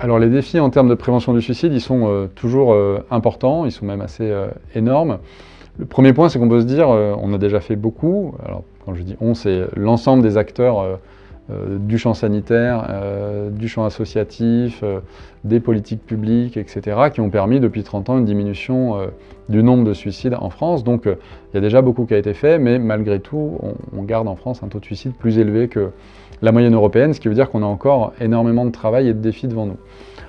Alors les défis en termes de prévention du suicide, ils sont toujours importants, ils sont même assez énormes. Le premier point, c'est qu'on peut se dire, on a déjà fait beaucoup. Alors quand je dis on, c'est l'ensemble des acteurs du champ sanitaire, du champ associatif, des politiques publiques, etc., qui ont permis depuis 30 ans une diminution du nombre de suicides en France. Donc il y a déjà beaucoup qui a été fait, mais malgré tout, on garde en France un taux de suicide plus élevé que la moyenne européenne, ce qui veut dire qu'on a encore énormément de travail et de défis devant nous.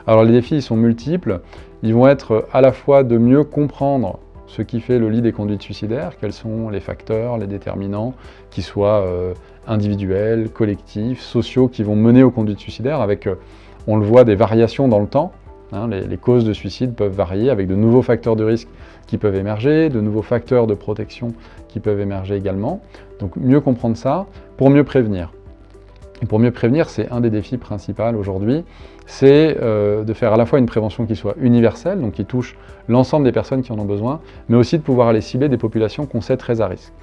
Alors les défis, ils sont multiples. Ils vont être à la fois de mieux comprendre ce qui fait le lit des conduites suicidaires, quels sont les facteurs, les déterminants, qui soient individuels, collectifs, sociaux, qui vont mener aux conduites suicidaires avec, on le voit, des variations dans le temps. Les causes de suicide peuvent varier avec de nouveaux facteurs de risque qui peuvent émerger, de nouveaux facteurs de protection qui peuvent émerger également. Donc mieux comprendre ça pour mieux prévenir. Et pour mieux prévenir, c'est un des défis principaux aujourd'hui, c'est de faire à la fois une prévention qui soit universelle, donc qui touche l'ensemble des personnes qui en ont besoin, mais aussi de pouvoir aller cibler des populations qu'on sait très à risque.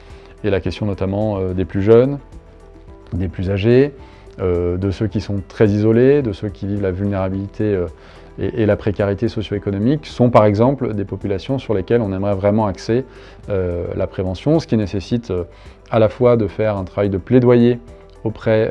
Et la question notamment des plus jeunes, des plus âgés, de ceux qui sont très isolés, de ceux qui vivent la vulnérabilité et la précarité socio-économique, sont par exemple des populations sur lesquelles on aimerait vraiment axer la prévention, ce qui nécessite à la fois de faire un travail de plaidoyer auprès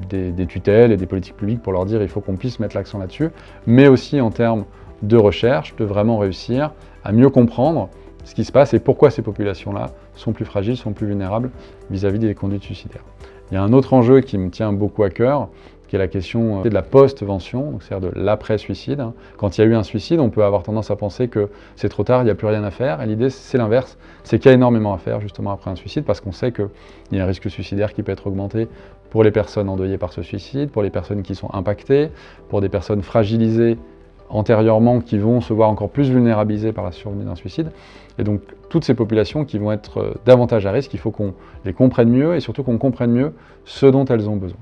des tutelles et des politiques publiques pour leur dire il faut qu'on puisse mettre l'accent là-dessus, mais aussi en termes de recherche, de vraiment réussir à mieux comprendre ce qui se passe et pourquoi ces populations-là sont plus fragiles, sont plus vulnérables vis-à-vis des conduites suicidaires. Il y a un autre enjeu qui me tient beaucoup à cœur, qui est la question de la post-vention, c'est-à-dire de l'après-suicide. Quand il y a eu un suicide, on peut avoir tendance à penser que c'est trop tard, il n'y a plus rien à faire. Et l'idée, c'est l'inverse, c'est qu'il y a énormément à faire justement après un suicide, parce qu'on sait qu'il y a un risque suicidaire qui peut être augmenté pour les personnes endeuillées par ce suicide, pour les personnes qui sont impactées, pour des personnes fragilisées antérieurement qui vont se voir encore plus vulnérabilisées par la survenue d'un suicide. Et donc, toutes ces populations qui vont être davantage à risque, il faut qu'on les comprenne mieux et surtout qu'on comprenne mieux ce dont elles ont besoin.